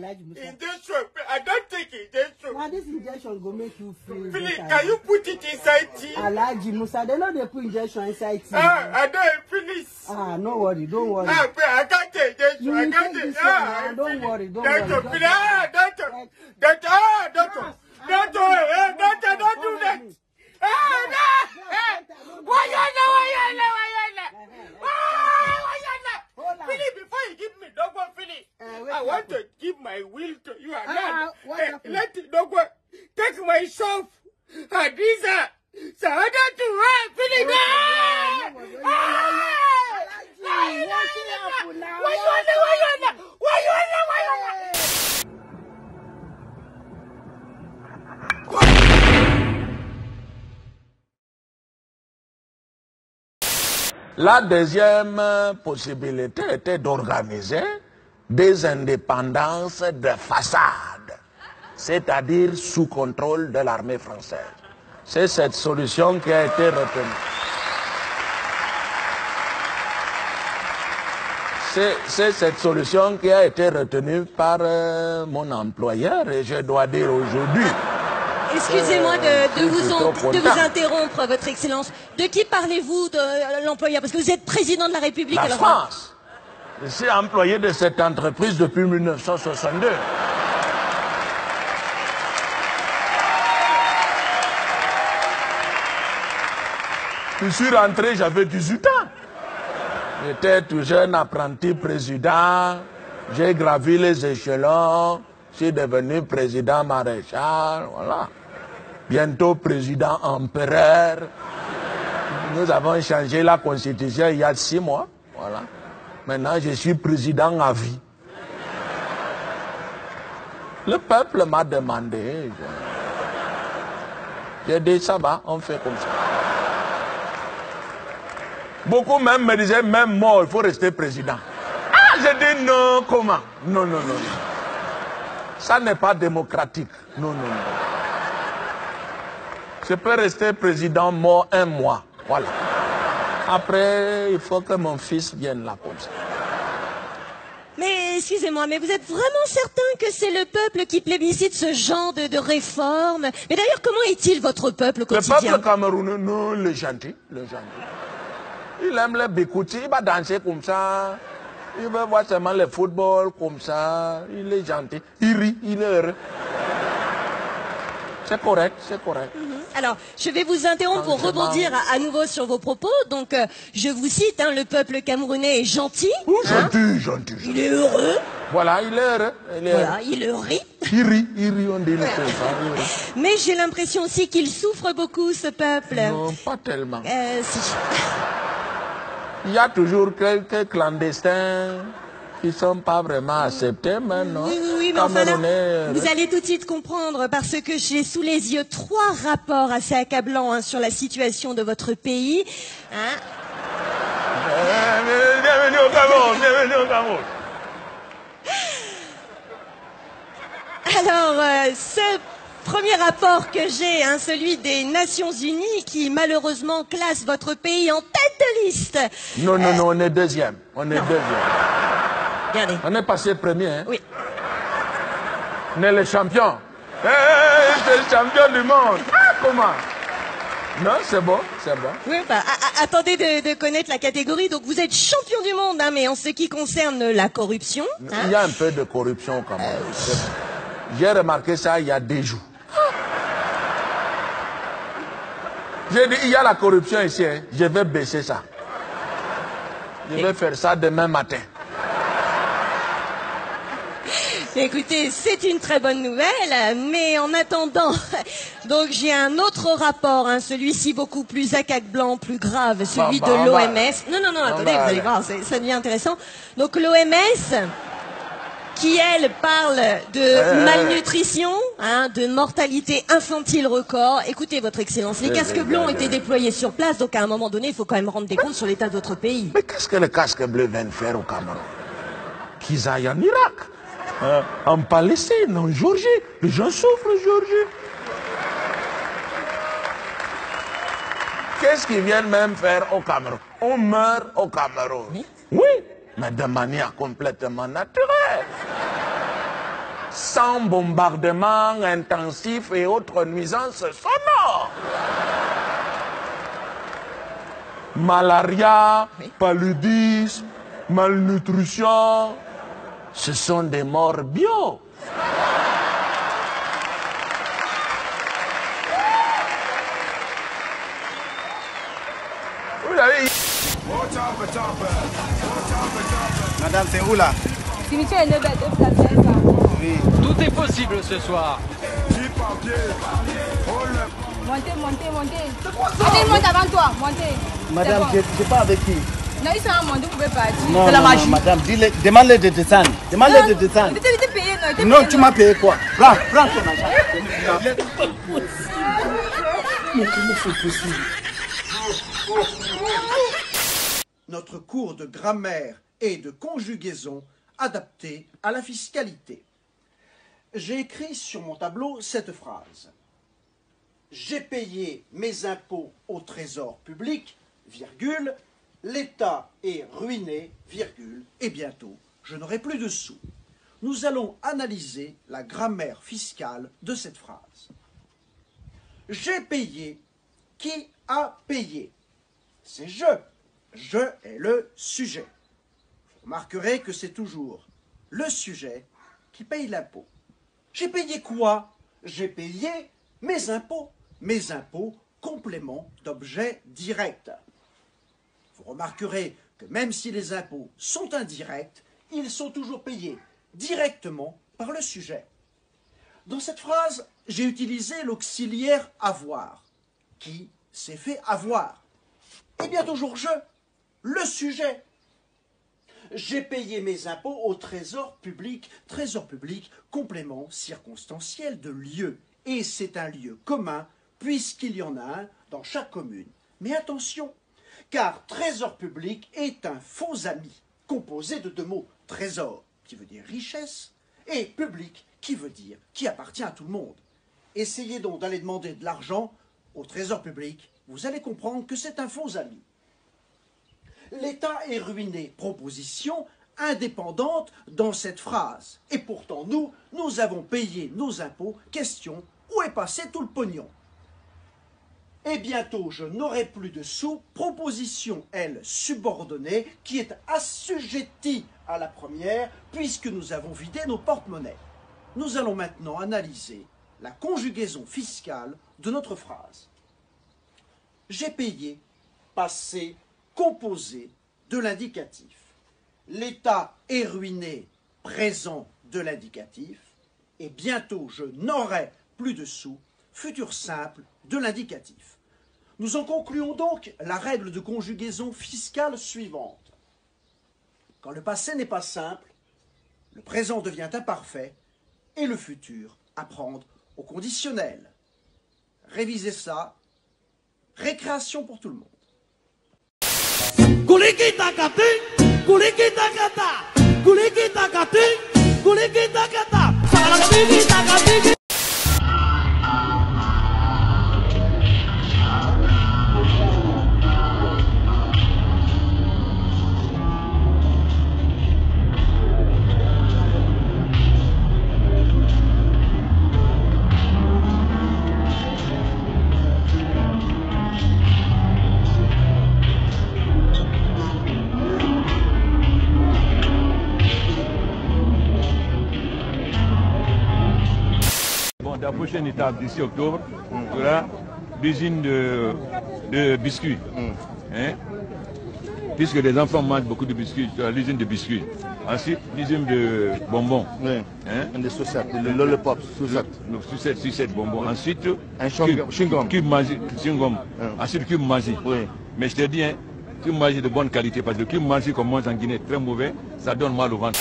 Injection. I don't take injection. Now this injection go make you feel. Philip, can you put it inside tea? Alaji Musa, they know they put injection inside tea. I don't please. No worry, don't worry. I can't take injection. You I will can't take take. this one. Don't worry, don't worry. Doctor, don't do that. Philip, before you give me dog one, Philip, I want to give my will to you. Let the dog one take my shop. And these are so I don't do right, Philip. La deuxième possibilité était d'organiser des indépendances de façade, c'est-à-dire sous contrôle de l'armée française. C'est cette solution qui a été retenue. C'est cette solution qui a été retenue par mon employeur et je dois dire aujourd'hui. Excusez-moi de vous interrompre, Votre Excellence. De qui parlez-vous de l'employeur? Parce que vous êtes président de la République. La France. Je suis employé de cette entreprise depuis 1962. Je suis rentré, j'avais 18 ans. J'étais tout jeune apprenti président. J'ai gravi les échelons. Je suis devenu président maréchal. Voilà. Bientôt président empereur. Nous avons changé la constitution il y a 6 mois. Voilà. Maintenant, je suis président à vie. Le peuple m'a demandé. J'ai dit, ça va, on fait comme ça. Beaucoup même me disaient, même mort, il faut rester président. Ah, j'ai dit non, comment? Non, non, non. Ça n'est pas démocratique. Non, non, non. Je peux rester président mort 1 mois. Voilà. Après, il faut que mon fils vienne là comme ça. Mais excusez-moi, mais vous êtes vraiment certain que c'est le peuple qui plébiscite ce genre de réforme? Mais d'ailleurs, comment est-il votre peuple au quotidien? Le peuple camerounais, non, le gentil, le gentil. Il aime les bikoutis, il va danser comme ça. Il veut voir seulement le football comme ça. Il est gentil. Il rit, il est heureux. C'est correct, c'est correct. Alors, je vais vous interrompre pour rebondir à nouveau sur vos propos. Donc, je vous cite, hein, le peuple camerounais est gentil. Oh, gentil, gentil. Il est heureux. Voilà, il est heureux. Voilà, il rit. Il rit, on dit le ça. Mais j'ai l'impression aussi qu'il souffre beaucoup, ce peuple. Non, pas tellement. Si. Il y a toujours quelques clandestins qui ne sont pas vraiment acceptés maintenant. Oui, mais enfin là, vous allez tout de suite comprendre parce que j'ai sous les yeux 3 rapports assez accablants, hein, sur la situation de votre pays. Hein? Bienvenue au Cameroun, bienvenue au Cameroun. Alors, ce premier rapport que j'ai, hein, celui des Nations Unies, qui malheureusement classe votre pays en tête de liste. Non, non, non, on est deuxième. On est deuxième. Regardez. On est passé premier, hein? Oui. On est les champions. C'est le champion du monde. Ah, comment? Non, c'est bon, c'est bon. Oui, bah, attendez de connaître la catégorie. Donc, vous êtes champion du monde, hein, mais en ce qui concerne la corruption. Hein? Il y a un peu de corruption quand même. J'ai remarqué ça il y a 2 jours. J'ai dit, il y a la corruption ici, hein. Je vais baisser ça. Je vais faire ça demain matin. Écoutez, c'est une très bonne nouvelle, mais en attendant, donc j'ai un autre rapport, hein, celui-ci beaucoup plus accablant, plus grave, celui de l'OMS. Non, attendez, vous allez voir, ça devient intéressant. Donc l'OMS, qui elle parle de malnutrition, hein, de mortalité infantile record. Écoutez, Votre Excellence, les casques bleus ont été déployés sur place, donc à un moment donné, il faut quand même rendre des comptes sur l'état de votre pays. Mais qu'est-ce que les casques bleus viennent faire au Cameroun? Qu'ils aillent en Irak, en Palestine, en Géorgie. Les gens souffrent en Géorgie. Qu'est-ce qu'ils viennent même faire au Cameroun? On meurt au Cameroun. Oui, mais de manière complètement naturelle. sans bombardement intensif et autres nuisances sonores. Malaria, paludisme, malnutrition, ce sont des morts bio. Vous avez... Madame, c'est où là? Cimetière de Oui. Tout est possible ce soir. Montez. Allez, monte avant toi, montez. Madame, Bon. je sais pas avec qui. Non, ils sont à monter, vous pouvez partir. Non, C'est la non, magie. non, madame, demande-les de descendre. Demande-les de descendre. Il était payé, non? Non, tu m'as payé quoi? Prends ton argent. Mais comment c'est possible? Notre cours de grammaire et de conjugaison adapté à la fiscalité. J'ai écrit sur mon tableau cette phrase. J'ai payé mes impôts au trésor public, virgule, l'État est ruiné, virgule, et bientôt je n'aurai plus de sous. Nous allons analyser la grammaire fiscale de cette phrase. J'ai payé. Qui a payé? C'est je. Je est le sujet. Vous remarquerez que c'est toujours le sujet qui paye l'impôt. J'ai payé quoi? J'ai payé mes impôts. Mes impôts, complément d'objet direct. Vous remarquerez que même si les impôts sont indirects, ils sont toujours payés directement par le sujet. Dans cette phrase, j'ai utilisé l'auxiliaire avoir. Qui s'est fait avoir? Eh bien toujours je, le sujet. J'ai payé mes impôts au trésor public, complément circonstanciel de lieu. Et c'est un lieu commun, puisqu'il y en a un dans chaque commune. Mais attention, car trésor public est un faux ami, composé de deux mots, trésor, qui veut dire richesse, et public, qui veut dire qui appartient à tout le monde. Essayez donc d'aller demander de l'argent au trésor public, vous allez comprendre que c'est un faux ami. L'État est ruiné, proposition indépendante dans cette phrase. Et pourtant, nous avons payé nos impôts. Question, où est passé tout le pognon? Et bientôt, je n'aurai plus de sous. Proposition, elle, subordonnée, qui est assujettie à la première, puisque nous avons vidé nos porte-monnaies. Nous allons maintenant analyser la conjugaison fiscale de notre phrase. J'ai payé, passé, composé de l'indicatif. L'État est ruiné, présent de l'indicatif. Et bientôt, je n'aurai plus de sous, futur simple de l'indicatif. Nous en concluons donc la règle de conjugaison fiscale suivante. Quand le passé n'est pas simple, le présent devient imparfait et le futur à prendre au conditionnel. Révisez ça. Récréation pour tout le monde. La prochaine étape d'ici octobre sera l'usine de biscuits. Hein? Puisque les enfants mangent beaucoup de biscuits, l'usine de biscuits. Ensuite, l'usine de bonbons. Oui. Hein? Des sucettes, le lollipop, sucette, bonbons. Ensuite, un chewing-gum. Cube Ensuite, cube magique. Oui. Mais je te dis, hein, cube magique de bonne qualité, parce que le cube magique qu'on mange en Guinée est très mauvais, ça donne mal au ventre.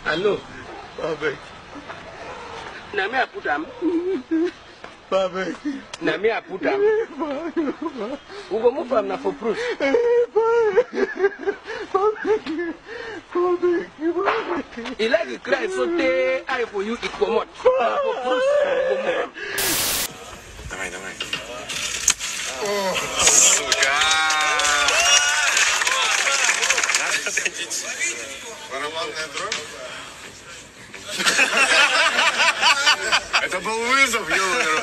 Allô? Nami aputam. Nami aputam. Ugo mufam na for proof. He like to cry so they I for you it come out. Давай. Барабанная дробь? Это был вызов, ё-моё.